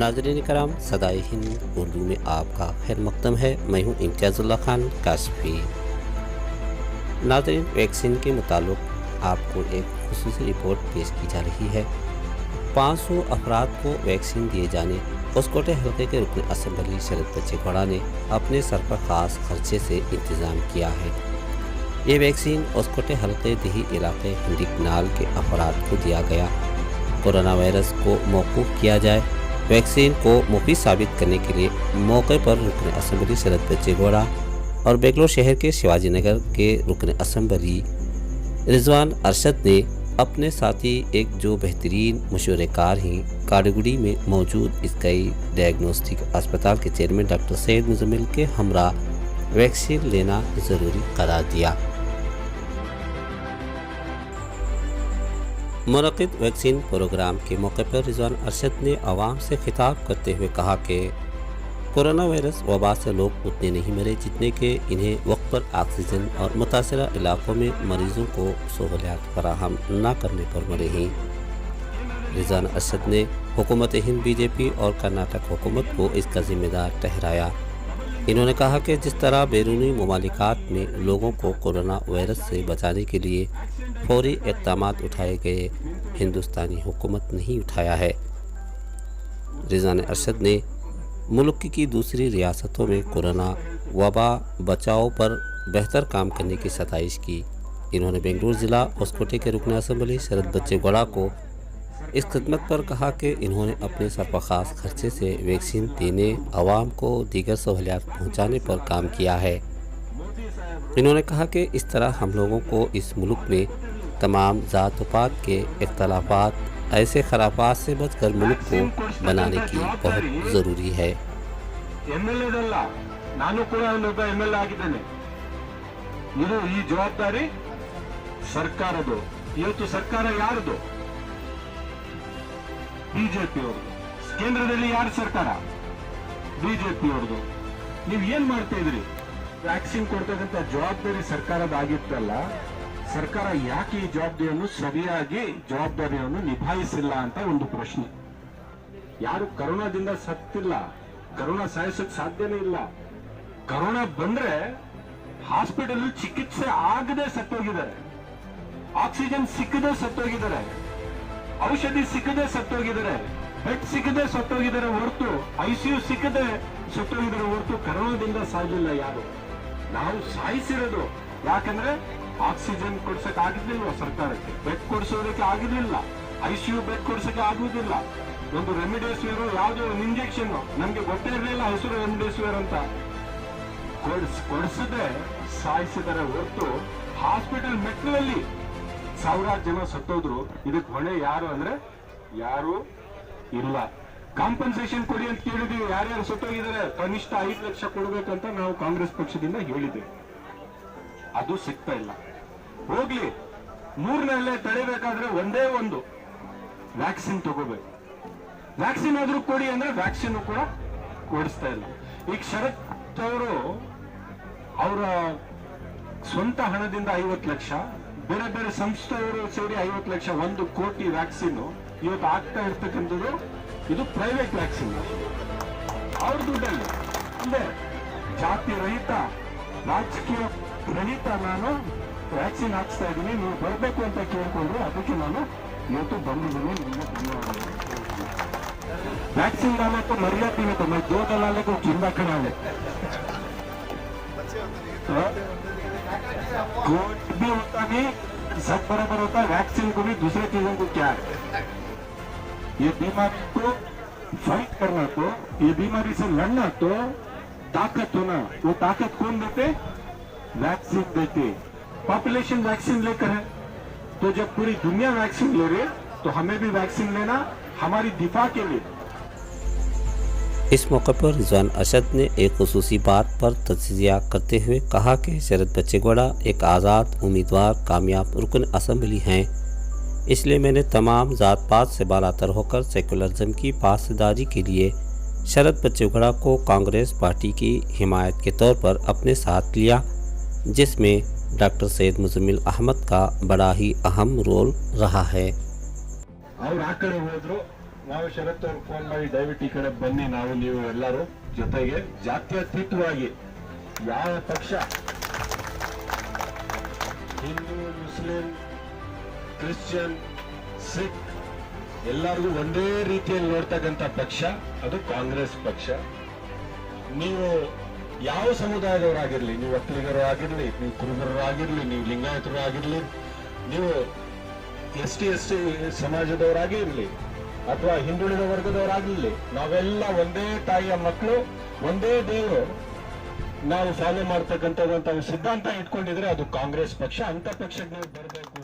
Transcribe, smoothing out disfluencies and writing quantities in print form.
नाज़रीन कराम, सदाए हिंद उर्दू में आपका खैर मकदम है। मैं हूँ इम्तियाज़ुल्लाह खान काशफी। नाज़रीन, वैक्सीन के मुताल्लिक़ आपको एक खुसूसी रिपोर्ट पेश की जा रही है। 500 अफराद को वैक्सीन दिए जाने होसकोटे हल्के के रुकन असम्बली शरद बच्चेगौड़ा ने अपने सर पर ख़ास खर्चे से इंतज़ाम किया है। ये वैक्सीन होसकोटे हल्के दही इलाके हिंडिकनाल के अफराद को दिया गया। कोरोना वायरस को मौकूफ़ किया जाए। वैक्सीन को मुफीद साबित करने के लिए मौके पर रुकन असम्बली शरद बच्चेगौड़ा और बेंगलोर शहर के शिवाजी नगर के रुकन असम्बली रिजवान अरशद ने अपने साथी एक जो बेहतरीन मशवरेकार हैं काडगुड़ी में मौजूद स्काई डायग्नोस्टिक अस्पताल के चेयरमैन डॉक्टर सैयद मुजम्मिल के हमरा वैक्सीन लेना ज़रूरी करार दिया। मुनक़िद वैक्सीन प्रोग्राम के मौके पर रिजवान अरशद ने आवाम से खिताब करते हुए कहा कि कोरोना वायरस वबा से लोग उतने नहीं मरे जितने कि इन्हें वक्त पर ऑक्सीजन और मुतासरा इलाकों में मरीजों को सहूलियात फराहम न करने पर मरे हैं। रिजवान अरशद ने हुकूमत हिंद बीजेपी और कर्नाटक हुकूमत को इसका जिम्मेदार ठहराया। इन्होंने कहा कि जिस तरह बैरूनी ममालिकात में लोगों को कोरोना वायरस से बचाने के लिए फौरी इक़दामात उठाए गए, हिंदुस्तानी हुकूमत नहीं उठाया है। रिजवान अरशद ने मुल्क की दूसरी रियासतों में कोरोना वबा बचाव पर बेहतर काम करने की सताइश की। इन्होंने बेंगलुरु ज़िला होसकोटे के रुकन असम्बली शरद बच्चेगौड़ा को इस खिदमत पर कहा कि इन्होंने अपने सरपखास खर्चे से वैक्सीन देने, आवाम को दीगर सहूलियात पहुँचाने पर काम किया है। इन्होंने कहा कि इस तरह हम लोगों को इस मुल्क में तमाम ज़ात-पात के इख्तलाफात, ऐसे खराफात से बचकर मुल्क को बनाने की बहुत ज़रूरी है। ನಾನು ಕೂಡ ಒಬ್ಬ MLA ಆಗಿದ್ದೇನೆ। ಇದು ಈ ಜವಾಬ್ದಾರಿ ಸರ್ಕಾರದ್ದು। ಇವತ್ತು ಸರ್ಕಾರ ಯಾರದು? ಬಿಜೆಪಿ ಅವರದು। ಕೇಂದ್ರದಲ್ಲಿ ಯಾರ ಸರ್ಕಾರ? ಬಿಜೆಪಿ ಅವರದು। ನೀವು ಏನು ಮಾಡ್ತಾ ಇದ್ರಿ? ವ್ಯಾಕ್ಸಿನ್ ಕೊಡ್ತಕ್ಕಂಥ ಜವಾಬ್ದಾರಿ ಸರ್ಕಾರದಾಗಿತ್ತಲ್ಲ, ಸರ್ಕಾರ ಯಾಕೆ ಈ ಜವಾಬ್ದಾರಿಯನ್ನು ಸರಿಯಾಗಿ ನಿಭಾಯಿಸಿಲ್ಲ ಅಂತ ಒಂದು ಪ್ರಶ್ನೆ। ಯಾರು ಕರೋನಾದಿಂದ ಸತ್ತಿಲ್ಲ, ಕರೋನಾ ಸಾಯಿಸೋಕೆ ಸಾಧ್ಯನೇ ಇಲ್ಲ। ಕರೋನಾ ಬಂದ್ರೆ ಹಾಸ್ಪಿಟಲ್ ಚಿಕಿತ್ಸೆ ಆಗದೆ ಸತ್ತೋಗಿದ್ದಾರೆ, ಆಕ್ಸಿಜನ್ ಸಿಕ್ಕದೆ ಸತ್ತೋಗಿದ್ದಾರೆ, ಔಷಧಿ ಸಿಕ್ಕದೆ ಸತ್ತೋಗಿದ್ದಾರೆ, ಬೆಡ್ ಸಿಕ್ಕದೆ ಸತ್ತೋಗಿದ್ದಾರೆ ಹೊರತು, ICU ಸಿಕ್ಕದೆ ಸತ್ತೋಗಿದ್ದಾರೆ ಹೊರತು ಕರೋನಾದಿಂದ ಸಾಯಲಿಲ್ಲ ಯಾರು। ನಾವು ಸಾಯಿಸಿರೋದು ಯಾಕಂದ್ರೆ ಆಕ್ಸಿಜನ್ ಕೊಡ್ಸಕ್ ಆಗಿರ್ಲಿಲ್ವ ಸರ್ಕಾರಕ್ಕೆ, ಬೆಡ್ ಕೊಡಿಸೋದಕ್ಕೆ ಆಗಿರ್ಲಿಲ್ಲ, ICU ಬೆಡ್ ಕೊಡ್ಸಕ್ಕೆ ಆಗುವುದಿಲ್ಲ, ಒಂದು ರೆಮಿಡಿಸಿವಿರ್ ಯಾವುದೋ ಒಂದು ಇಂಜೆಕ್ಷನ್ ನಮ್ಗೆ ಗೊತ್ತೇ ಇರಲಿಲ್ಲ ಹೆಸರು ರೆಮಿಡಿಸಿವಿರ್ ಅಂತ ಕೊಡಿಸದೆ ಸಾಯಿಸಿದರೆ ಹೊರತು ಹಾಸ್ಪಿಟಲ್ ಮೆಟ್ಲಲ್ಲಿ ಸಾವಿರಾರು ಜನ ಸತ್ತೋದ್ರು। ಇದಕ್ಕೆ ಹೊಣೆ ಯಾರು ಅಂದ್ರೆ ಯಾರು ಇಲ್ಲ। ಕಾಂಪನ್ಸೇಷನ್ ಕೊಡಿ ಅಂತ ಕೇಳಿದೀವಿ, ಯಾರ್ಯಾರು ಸತ್ತೋಗಿದ್ದಾರೆ ಕನಿಷ್ಠ 5 ಲಕ್ಷ ಕೊಡ್ಬೇಕಂತ ನಾವು ಕಾಂಗ್ರೆಸ್ ಪಕ್ಷದಿಂದ ಹೇಳಿದ್ದೇವೆ, ಅದು ಸಿಗ್ತಾ ಇಲ್ಲ। ಹೋಗ್ಲಿ, 3ನೇ ಅಲೆ ತಡೆಬೇಕಾದ್ರೆ ಒಂದೇ ಒಂದು ವ್ಯಾಕ್ಸಿನ್ ತಗೋಬೇಕು। ವ್ಯಾಕ್ಸಿನ್ ಆದ್ರೂ ಕೊಡಿ ಅಂದ್ರೆ ವ್ಯಾಕ್ಸಿನ್ ಕೂಡ ಕೊಡಿಸ್ತಾ ಇಲ್ಲ। ಈಗ ಶರತ್ ಅವರು ಅವರ ಸ್ವಂತ ಹಣದಿಂದ 50 ಲಕ್ಷ, ಬೇರೆ ಬೇರೆ ಸಂಸ್ಥೆಯವರು ಸೇರಿ 50 ಲಕ್ಷ, 1 ಕೋಟಿ ವ್ಯಾಕ್ಸಿನ್ ಇವತ್ತು ಆಗ್ತಾ ಇರ್ತಕ್ಕಂಥದ್ದು ಇದು ಪ್ರೈವೇಟ್ ವ್ಯಾಕ್ಸಿನ್ ಅವ್ರ ದುಡ್ಡಲ್ಲಿ। ಅಂದ್ರೆ ಜಾತಿ ರಹಿತ, ರಾಜಕೀಯ ರಹಿತ ನಾನು ವ್ಯಾಕ್ಸಿನ್ ಹಾಕ್ಸ್ತಾ ಇದ್ದೀನಿ, ನೀವು ಬರಬೇಕು ಅಂತ ಕೇಳ್ಕೊಂಡ್ರು, ಅದಕ್ಕೆ ನಾನು ಇವತ್ತು ಬಂದಿದ್ದೀನಿ। ನಿಮಗೆ ಧನ್ಯವಾದಗಳು। वैक्सीन डाले तो मर जाती है, तो मैं 2 दलाले को जिंदा करा ले। कोट भी होता नहीं, सब बराबर होता है। वैक्सीन को भी दूसरे चीजों को क्या है, ये बीमारी को फाइट करना, तो ये बीमारी से लड़ना तो ताकत होना, वो ताकत कौन देते? वैक्सीन देते। पॉपुलेशन वैक्सीन लेकर है, तो जब पूरी दुनिया वैक्सीन ले रही है तो हमें भी वैक्सीन लेना हमारी दिफा के लिए। इस मौके पर रिजवान अरशद ने एक खुसूसी बात पर तजिया करते हुए कहा कि शरद बच्चेगौड़ा एक आज़ाद उम्मीदवार कामयाब रुकन असम्बली हैं, इसलिए मैंने तमाम ज़ात पात से बालातर होकर सेकुलरिज्म की पासदारी के लिए शरद बच्चेगौड़ा को कांग्रेस पार्टी की हिमायत के तौर पर अपने साथ लिया, जिसमें डॉक्टर सैयद मुजम्मिल अहमद का बड़ा ही अहम रोल रहा है। ಅವ್ರು ಆ ಕಡೆ ಹೋದ್ರು, ನಾವು ಶರತ್ ಅವ್ರಿಗೆ ಫೋನ್ ಮಾಡಿ ದಯವಿಟ್ಟು ಈ ಕಡೆ ಬನ್ನಿ, ನಾವು ನೀವು ಎಲ್ಲರೂ ಜೊತೆಗೆ ಜಾತ್ಯತೀತವಾಗಿ ಯಾವ ಪಕ್ಷ ಹಿಂದೂ, ಮುಸ್ಲಿಂ, ಕ್ರಿಶ್ಚಿಯನ್, ಸಿಖ್ ಎಲ್ಲರಿಗೂ ಒಂದೇ ರೀತಿಯಲ್ಲಿ ನೋಡ್ತಕ್ಕಂಥ ಪಕ್ಷ ಅದು ಕಾಂಗ್ರೆಸ್ ಪಕ್ಷ. ನೀವು ಯಾವ ಸಮುದಾಯದವರಾಗಿರ್ಲಿ, ನೀವು ಒಕ್ಕಲಿಗರು ಆಗಿರ್ಲಿ, ನೀವು ಕುರುಬರು ಆಗಿರ್ಲಿ, ನೀವು ಲಿಂಗಾಯತರು ಆಗಿರ್ಲಿ, ನೀವು ST ಸಮಾಜದವರಾಗಿರ್ಲಿ ಅಥವಾ ಹಿಂದುಳಿದ ವರ್ಗದವರಾಗಿರ್ಲಿ, ನಾವೆಲ್ಲ ಒಂದೇ ತಾಯಿಯ ಮಕ್ಕಳು, ಒಂದೇ ದೇವರು. ನಾವು ಫಾಲೋ ಮಾಡ್ತಕ್ಕಂಥದ್ದು ಸಿದ್ಧಾಂತ ಇಟ್ಕೊಂಡಿದ್ರೆ ಅದು ಕಾಂಗ್ರೆಸ್ ಪಕ್ಷ. ಅಂತ ಪಕ್ಷಕ್ಕೆ ನೀವು ಬರಬೇಕು.